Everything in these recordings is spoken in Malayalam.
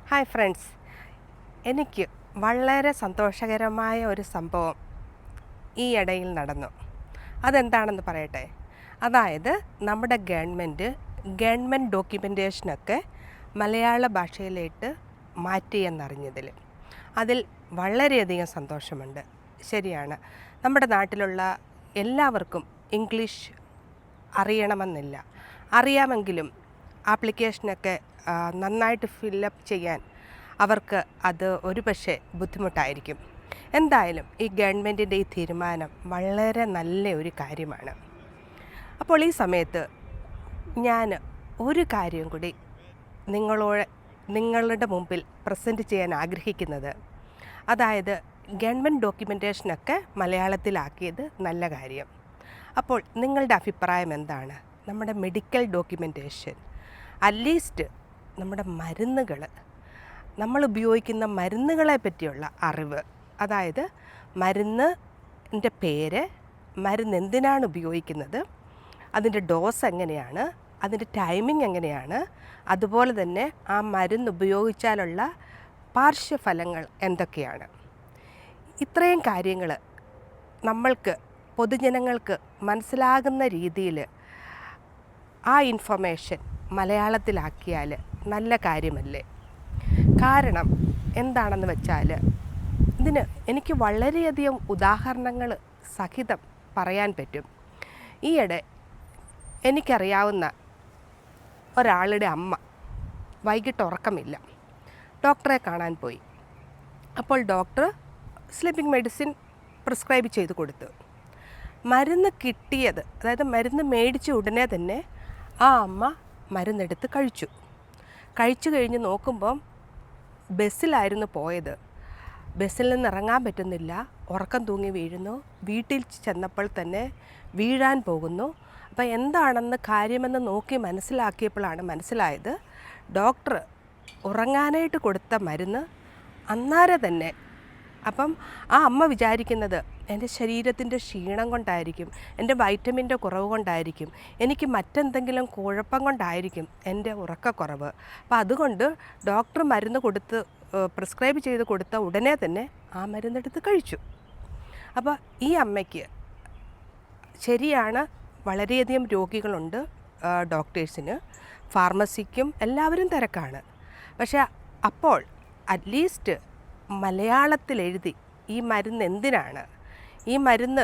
ഹായ് ഫ്രണ്ട്സ്, എനിക്ക് വളരെ സന്തോഷകരമായ ഒരു സംഭവം ഈ ഇടയിൽ നടന്നു. അതെന്താണെന്ന് പറയട്ടെ. അതായത് നമ്മുടെ ഗവൺമെൻറ് ഡോക്യുമെൻറ്റേഷനൊക്കെ മലയാള ഭാഷയിലേക്ക് മാറ്റിയെന്നറിഞ്ഞതിൽ അതിൽ വളരെയധികം സന്തോഷമുണ്ട്. ശരിയാണ്, നമ്മുടെ നാട്ടിലുള്ള എല്ലാവർക്കും ഇംഗ്ലീഷ് അറിയണമെന്നില്ല. അറിയാമെങ്കിലും ആപ്ലിക്കേഷനൊക്കെ നന്നായിട്ട് ഫില്ലപ്പ് ചെയ്യാൻ അവർക്ക് അത് ഒരു പക്ഷേ ബുദ്ധിമുട്ടായിരിക്കും. എന്തായാലും ഈ ഗവൺമെൻറ്റിൻ്റെ ഈ തീരുമാനം വളരെ നല്ല ഒരു കാര്യമാണ്. അപ്പോൾ ഈ സമയത്ത് ഞാൻ ഒരു കാര്യം കൂടി നിങ്ങളുടെ മുമ്പിൽ പ്രസൻറ്റ് ചെയ്യാൻ ആഗ്രഹിക്കുന്നത്, അതായത് ഗവൺമെൻറ് ഡോക്യുമെൻറ്റേഷനൊക്കെ മലയാളത്തിലാക്കിയത് നല്ല കാര്യം. അപ്പോൾ നിങ്ങളുടെ അഭിപ്രായം എന്താണ്? നമ്മുടെ മെഡിക്കൽ ഡോക്യുമെൻറ്റേഷൻ, അറ്റ്ലീസ്റ്റ് നമ്മുടെ മരുന്നുകൾ, നമ്മൾ ഉപയോഗിക്കുന്ന മരുന്നുകളെ പറ്റിയുള്ള അറിവ്, അതായത് മരുന്നിൻ്റെ പേര്, മരുന്ന് എന്തിനാണ് ഉപയോഗിക്കുന്നത്, അതിൻ്റെ ഡോസ് എങ്ങനെയാണ്, അതിൻ്റെ ടൈമിംഗ് എങ്ങനെയാണ്, അതുപോലെ തന്നെ ആ മരുന്ന് ഉപയോഗിച്ചാലുള്ള പാർശ്വഫലങ്ങൾ എന്തൊക്കെയാണ്, ഇത്രയും കാര്യങ്ങൾ നമ്മൾക്ക് പൊതുജനങ്ങൾക്ക് മനസ്സിലാകുന്ന രീതിയിൽ ആ ഇൻഫർമേഷൻ മലയാളത്തിലാക്കിയാൽ നല്ല കാര്യമല്ലേ? കാരണം എന്താണെന്ന് വെച്ചാൽ, ഇതിന് എനിക്ക് വളരെയധികം ഉദാഹരണങ്ങൾ സഹിതം പറയാൻ പറ്റും. ഈയിടെ എനിക്കറിയാവുന്ന ഒരാളുടെ അമ്മ വൈകിട്ട് ഉറക്കമില്ല, ഡോക്ടറെ കാണാൻ പോയി. അപ്പോൾ ഡോക്ടർ സ്ലീപ്പിംഗ് മെഡിസിൻ പ്രിസ്ക്രൈബ് ചെയ്ത് കൊടുത്തു. മരുന്ന് കിട്ടിയത്, അതായത് മരുന്ന് മേടിച്ച ഉടനെ തന്നെ ആ അമ്മ മരുന്നെടുത്ത് കഴിച്ചു കഴിഞ്ഞ് നോക്കുമ്പം ബസ്സിലായിരുന്നു പോയത്. ബസ്സിൽ നിന്ന് ഇറങ്ങാൻ പറ്റുന്നില്ല, ഉറക്കം തൂങ്ങി വീഴുന്നു. വീട്ടിൽ ചെന്നപ്പോൾ തന്നെ വീഴാൻ പോകുന്നു. അപ്പോൾ എന്താണെന്ന് കാര്യമെന്ന് നോക്കി മനസ്സിലാക്കിയപ്പോഴാണ് മനസ്സിലായത്, ഡോക്ടർ ഉറങ്ങാനായിട്ട് കൊടുത്ത മരുന്ന് അന്നേരം തന്നെ. അപ്പം ആ അമ്മ വിചാരിക്കുന്നത് എൻ്റെ ശരീരത്തിൻ്റെ ക്ഷീണം കൊണ്ടായിരിക്കും, എൻ്റെ വൈറ്റമിൻ്റെ കുറവ് കൊണ്ടായിരിക്കും, എനിക്ക് മറ്റെന്തെങ്കിലും കുഴപ്പം കൊണ്ടായിരിക്കും എൻ്റെ ഉറക്കക്കുറവ്. അപ്പോൾ അതുകൊണ്ട് ഡോക്ടർ മരുന്ന് പ്രിസ്ക്രൈബ് ചെയ്ത് കൊടുത്ത ഉടനെ തന്നെ ആ മരുന്നെടുത്ത് കഴിച്ചു. അപ്പോൾ ഈ അമ്മയ്ക്ക്, ശരിയാണ്, വളരെയധികം രോഗികളുണ്ട് ഡോക്ടേഴ്സിന്, ഫാർമസിക്കും എല്ലാവരും തിരക്കാണ്. പക്ഷേ അപ്പോൾ അറ്റ്ലീസ്റ്റ് മലയാളത്തിൽ എഴുതി ഈ മരുന്ന് എന്തിനാണ്, ഈ മരുന്ന്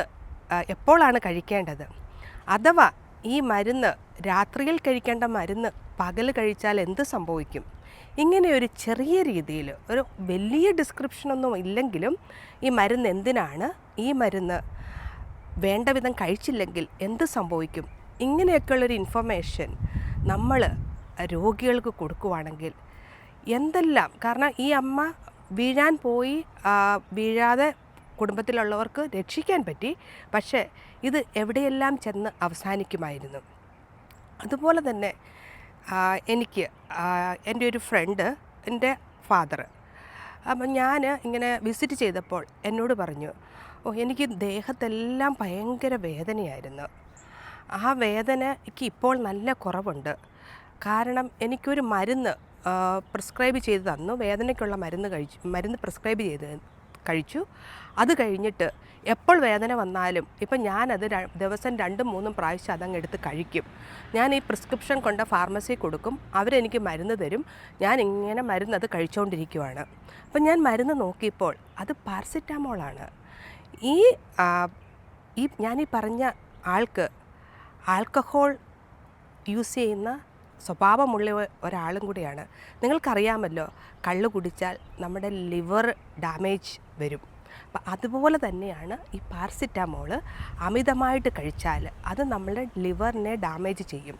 എപ്പോഴാണ് കഴിക്കേണ്ടത്, അഥവാ ഈ മരുന്ന് രാത്രിയിൽ കഴിക്കേണ്ട മരുന്ന് പകൽ കഴിച്ചാൽ എന്ത് സംഭവിക്കും, ഇങ്ങനെ ഒരു ചെറിയ രീതിയിൽ, ഒരു വലിയ ഡിസ്ക്രിപ്ഷനൊന്നും ഇല്ലെങ്കിലും ഈ മരുന്ന് എന്തിനാണ്, ഈ മരുന്ന് വേണ്ട വിധം കഴിച്ചില്ലെങ്കിൽ എന്ത് സംഭവിക്കും, ഇങ്ങനെയൊക്കെയുള്ളൊരു ഇൻഫർമേഷൻ നമ്മൾ രോഗികൾക്ക് കൊടുക്കുവാണെങ്കിൽ എന്തെല്ലാം. കാരണം ഈ അമ്മ വീഴാൻ പോയി, വീഴാതെ കുടുംബത്തിലുള്ളവർക്ക് രക്ഷിക്കാൻ പറ്റി. പക്ഷേ ഇത് എവിടെയെല്ലാം ചെന്ന് അവസാനിക്കുമായിരുന്നു. അതുപോലെ തന്നെ എനിക്ക് എൻ്റെ ഒരു ഫ്രണ്ട്, എൻ്റെ ഫാദർ, അപ്പം ഞാൻ ഇങ്ങനെ വിസിറ്റ് ചെയ്തപ്പോൾ എന്നോട് പറഞ്ഞു, എനിക്ക് ദേഹത്തെല്ലാം ഭയങ്കര വേദനയായിരുന്നു. ആ വേദനയ്ക്ക് ഇപ്പോൾ നല്ല കുറവുണ്ട്. കാരണം എനിക്കൊരു മരുന്ന് പ്രിസ്ക്രൈബ് ചെയ്ത് തന്നു, വേദനയ്ക്കുള്ള മരുന്ന് പ്രിസ്ക്രൈബ് ചെയ്ത് കഴിച്ചു. അത് കഴിഞ്ഞിട്ട് എപ്പോൾ വേദന വന്നാലും ഇപ്പം ഞാനത് ദിവസം 2-3 പ്രാവശ്യം അതങ്ങ് എടുത്ത് കഴിക്കും. ഞാൻ ഈ പ്രിസ്ക്രിപ്ഷൻ കൊണ്ട് ഫാർമസി കൊടുക്കും, അവരെനിക്ക് മരുന്ന് തരും, ഞാൻ ഇങ്ങനെ മരുന്ന് അത് കഴിച്ചുകൊണ്ടിരിക്കുവാണ്. അപ്പം ഞാൻ മരുന്ന് നോക്കിയപ്പോൾ അത് പാരസിറ്റമോളാണ്. ഞാനീ പറഞ്ഞ ആൾക്ക് ആൽക്കഹോൾ യൂസ് ചെയ്യുന്ന സ്വഭാവമുള്ള ഒരാളും കൂടിയാണ്. നിങ്ങൾക്കറിയാമല്ലോ, കള്ള് കുടിച്ചാൽ നമ്മുടെ ലിവർ ഡാമേജ് വരും. അപ്പം അതുപോലെ തന്നെയാണ് ഈ പാരസിറ്റമോൾ അമിതമായിട്ട് കഴിച്ചാൽ അത് നമ്മുടെ ലിവറിനെ ഡാമേജ് ചെയ്യും.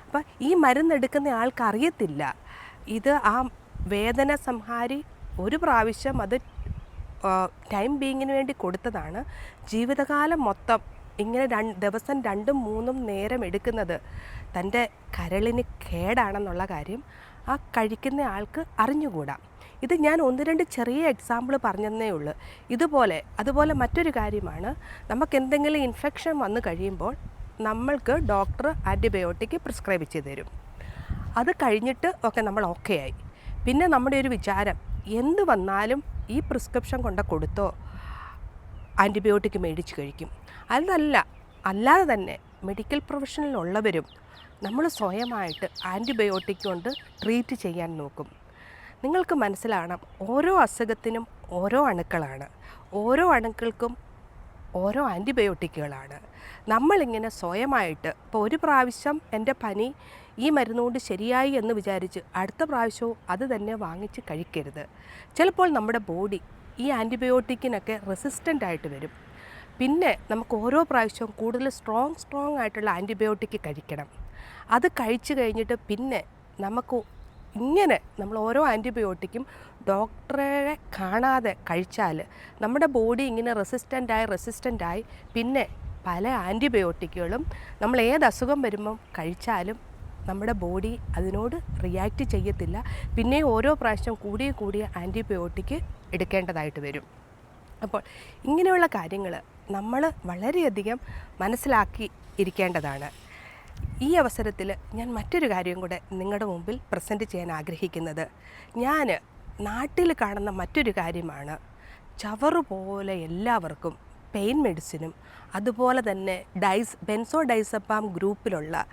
അപ്പം ഈ മരുന്നെടുക്കുന്ന ആൾക്കറിയത്തില്ല, ഇത് ആ വേദന സംഹാരി ഒരു പ്രാവശ്യം അത് ടൈം ബീങ്ങിന് വേണ്ടി കൊടുത്തതാണ്. ജീവിതകാലം മൊത്തം ഇങ്ങനെ ദിവസം 2-3 നേരം എടുക്കുന്നത് തൻ്റെ കരളിന് കേടാണെന്നുള്ള കാര്യം ആ കഴിക്കുന്ന ആൾക്ക് അറിഞ്ഞുകൂടാ. ഇത് ഞാൻ 1-2 ചെറിയ എക്സാമ്പിൾ പറഞ്ഞതേ ഉള്ളൂ. അതുപോലെ മറ്റൊരു കാര്യമാണ്, നമുക്കെന്തെങ്കിലും ഇൻഫെക്ഷൻ വന്നു കഴിയുമ്പോൾ നമ്മൾക്ക് ഡോക്ടർ ആൻറ്റിബയോട്ടിക് പ്രിസ്ക്രൈബ് ചെയ്ത് തരും. അത് കഴിഞ്ഞിട്ട് നമ്മൾ ഓക്കെ ആയി. പിന്നെ നമ്മുടെ ഒരു വിചാരം, എന്ത് വന്നാലും ഈ പ്രിസ്ക്രിപ്ഷൻ കൊടുത്തോ ആൻറ്റിബയോട്ടിക് മേടിച്ച് കഴിക്കും. അല്ലാതെ തന്നെ മെഡിക്കൽ പ്രൊഫഷനിലുള്ളവരും നമ്മൾ സ്വയമായിട്ട് ആൻറ്റിബയോട്ടിക് കൊണ്ട് ട്രീറ്റ് ചെയ്യാൻ നോക്കും. നിങ്ങൾക്ക് മനസ്സിലാകണം, ഓരോ അസുഖത്തിനും ഓരോ അണുക്കളാണ്, ഓരോ അണുക്കൾക്കും ഓരോ ആൻറ്റിബയോട്ടിക്കുകളാണ്. നമ്മളിങ്ങനെ സ്വയമായിട്ട് ഇപ്പോൾ ഒരു പ്രാവശ്യം എൻ്റെ പനി ഈ മരുന്നുകൊണ്ട് ശരിയായി എന്ന് വിചാരിച്ച് അടുത്ത പ്രാവശ്യവും അത് തന്നെ വാങ്ങിച്ച് കഴിക്കരുത്. ചിലപ്പോൾ നമ്മുടെ ബോഡി ഈ ആൻറ്റിബയോട്ടിക്കിനൊക്കെ റെസിസ്റ്റൻ്റ് ആയിട്ട് വരും. പിന്നെ നമുക്ക് ഓരോ പ്രാവശ്യവും കൂടുതൽ സ്ട്രോങ് ആയിട്ടുള്ള ആൻറ്റിബയോട്ടിക് കഴിക്കണം. അത് കഴിച്ചു കഴിഞ്ഞിട്ട് പിന്നെ നമുക്ക് ഇങ്ങനെ നമ്മൾ ഓരോ ആൻറ്റിബയോട്ടിക്കും ഡോക്ടറെ കാണാതെ കഴിച്ചാൽ നമ്മുടെ ബോഡി ഇങ്ങനെ റെസിസ്റ്റൻ്റായി പിന്നെ പല ആൻറ്റിബയോട്ടിക്കുകളും നമ്മൾ ഏത് അസുഖം വരുമ്പം കഴിച്ചാലും നമ്മുടെ ബോഡി അതിനോട് റിയാക്റ്റ് ചെയ്യത്തില്ല. പിന്നെ ഓരോ പ്രാവശ്യം കൂടിയ ആൻറ്റിബയോട്ടിക് എടുക്കേണ്ടതായിട്ട് വരും. അപ്പോൾ ഇങ്ങനെയുള്ള കാര്യങ്ങൾ നമ്മൾ വളരെയധികം മനസ്സിലാക്കി ഇരിക്കേണ്ടതാണ്. ഈ അവസരത്തിൽ ഞാൻ മറ്റൊരു കാര്യം കൂടെ നിങ്ങളുടെ മുമ്പിൽ പ്രസൻറ്റ് ചെയ്യാൻ ആഗ്രഹിക്കുന്നത്, ഞാൻ നാട്ടിൽ കാണുന്ന മറ്റൊരു കാര്യമാണ്, ചവറുപോലെ എല്ലാവർക്കും പെയിൻ മെഡിസിനും അതുപോലെ തന്നെ ബെൻസോഡൈസപ്പാം ഗ്രൂപ്പിലുള്ള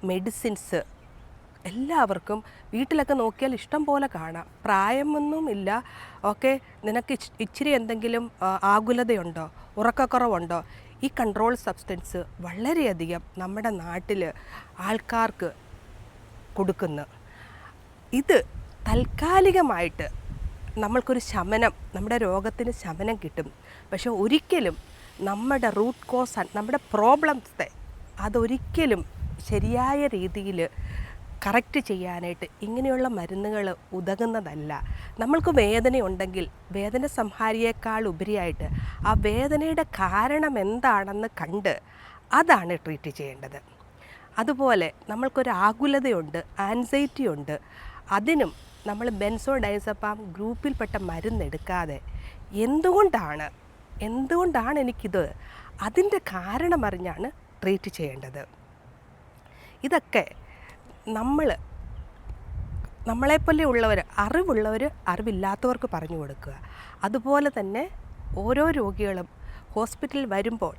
മെഡിസിൻസ് എല്ലാവർക്കും വീട്ടിലൊക്കെ നോക്കിയാൽ ഇഷ്ടം പോലെ കാണാം. പ്രായമൊന്നുമില്ല, ഓക്കെ, നിനക്ക് ഇച്ചിരി എന്തെങ്കിലും ആകുലതയുണ്ടോ, ഉറക്കക്കുറവുണ്ടോ, ഈ കൺട്രോൾ സബ്സ്റ്റൻസ് വളരെയധികം നമ്മുടെ നാട്ടിൽ ആൾക്കാർക്ക് കൊടുക്കുന്നു. ഇത് താൽക്കാലികമായിട്ട് നമ്മൾക്കൊരു ശമനം, നമ്മുടെ രോഗത്തിന് ശമനം കിട്ടും. പക്ഷെ ഒരിക്കലും നമ്മുടെ റൂട്ട് കോസ്, നമ്മുടെ പ്രോബ്ലംസെ അതൊരിക്കലും ശരിയായ രീതിയിൽ കറക്റ്റ് ചെയ്യാനായിട്ട് ഇങ്ങനെയുള്ള മരുന്നുകൾ ഉതകുന്നതല്ല. നമ്മൾക്ക് വേദനയുണ്ടെങ്കിൽ വേദന സംഹാരിയേക്കാൾ ഉപരിയായിട്ട് ആ വേദനയുടെ കാരണം എന്താണെന്ന് കണ്ട് അതാണ് ട്രീറ്റ് ചെയ്യേണ്ടത്. അതുപോലെ നമ്മൾക്കൊരു ആകുലതയുണ്ട്, ആൻസൈറ്റി ഉണ്ട്, അതിനും നമ്മൾ ബെൻസോഡൈസപ്പാം ഗ്രൂപ്പിൽപ്പെട്ട മരുന്നെടുക്കാതെ എന്തുകൊണ്ടാണ് എനിക്കിത്, അതിൻ്റെ കാരണമറിഞ്ഞാണ് ട്രീറ്റ് ചെയ്യേണ്ടത്. ഇതൊക്കെ നമ്മളെപ്പോലെ ഉള്ളവർ, അറിവുള്ളവർ അറിവില്ലാത്തവർക്ക് പറഞ്ഞു കൊടുക്കുക. അതുപോലെ തന്നെ ഓരോ രോഗികളും ഹോസ്പിറ്റലിൽ വരുമ്പോൾ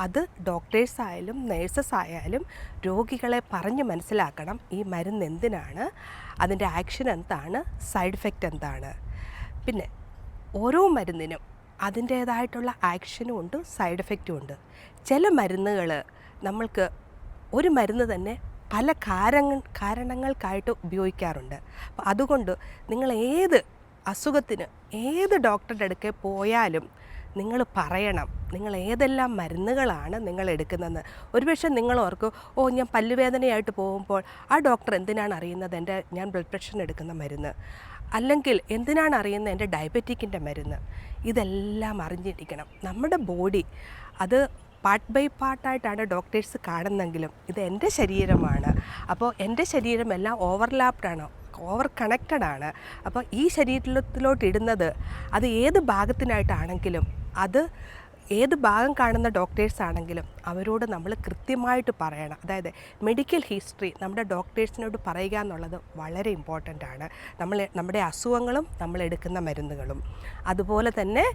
അത് ഡോക്ടേഴ്സായാലും നേഴ്സസ് ആയാലും രോഗികളെ പറഞ്ഞ് മനസ്സിലാക്കണം, ഈ മരുന്ന് എന്തിനാണ്, അതിൻ്റെ ആക്ഷൻ എന്താണ്, സൈഡ് എഫക്റ്റ് എന്താണ്. പിന്നെ ഓരോ മരുന്നിനും അതിൻ്റേതായിട്ടുള്ള ആക്ഷനും ഉണ്ട്, സൈഡ് എഫക്റ്റും ഉണ്ട്. ചില മരുന്നുകൾ നമ്മൾക്ക് ഒരു മരുന്ന് തന്നെ പല കാരണങ്ങൾക്കായിട്ട് ഉപയോഗിക്കാറുണ്ട്. അപ്പോൾ അതുകൊണ്ട് നിങ്ങൾ ഏത് അസുഖത്തിന് ഏത് ഡോക്ടറുടെ അടുക്കെ പോയാലും നിങ്ങൾ പറയണം നിങ്ങൾ ഏതെല്ലാം മരുന്നുകളാണ് നിങ്ങൾ എടുക്കുന്നതെന്ന്. ഒരുപക്ഷെ നിങ്ങൾ ഓർക്കും, ഞാൻ പല്ലുവേദനയായിട്ട് പോകുമ്പോൾ ആ ഡോക്ടർ എന്തിനാണ് അറിയുന്നത് ഞാൻ ബ്ലഡ് പ്രഷറിന് എടുക്കുന്ന മരുന്ന്, അല്ലെങ്കിൽ എന്തിനാണ് അറിയുന്നത് എൻ്റെ ഡയബറ്റിക്കിൻ്റെ മരുന്ന്. ഇതെല്ലാം അറിഞ്ഞിരിക്കണം. നമ്മുടെ ബോഡി അത് പാർട്ട് ബൈ പാർട്ടായിട്ടാണ് ഡോക്ടേഴ്സ് കാണുന്നെങ്കിലും ഇത് എൻ്റെ ശരീരമാണ്. അപ്പോൾ എൻ്റെ ശരീരമെല്ലാം ഓവർലാപ്ഡാണ്, ഓവർ കണക്റ്റഡാണ്. അപ്പോൾ ഈ ശരീരത്തിലോട്ട് ഇടുന്നത് അത് ഏത് ഭാഗത്തിനായിട്ടാണെങ്കിലും, അത് ഏത് ഭാഗം കാണുന്ന ഡോക്ടേഴ്സ് ആണെങ്കിലും അവരോട് നമ്മൾ കൃത്യമായിട്ട് പറയണം. അതായത് മെഡിക്കൽ ഹിസ്റ്ററി നമ്മുടെ ഡോക്ടേഴ്സിനോട് പറയുക എന്നുള്ളത് വളരെ ഇമ്പോർട്ടൻ്റ് ആണ്. നമ്മുടെ അസുഖങ്ങളും നമ്മൾ എടുക്കുന്ന മരുന്നുകളും. അതുപോലെ തന്നെ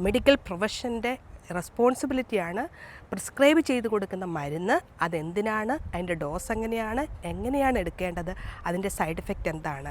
മെഡിക്കൽ പ്രൊഫഷൻ്റെ റെസ്പോൺസിബിലിറ്റിയാണ് പ്രിസ്ക്രൈബ് ചെയ്ത് കൊടുക്കുന്ന മരുന്ന് അതെന്തിനാണ്, അതിൻ്റെ ഡോസ് എങ്ങനെയാണ് എടുക്കേണ്ടത്, അതിൻ്റെ സൈഡ് എഫക്റ്റ് എന്താണ്,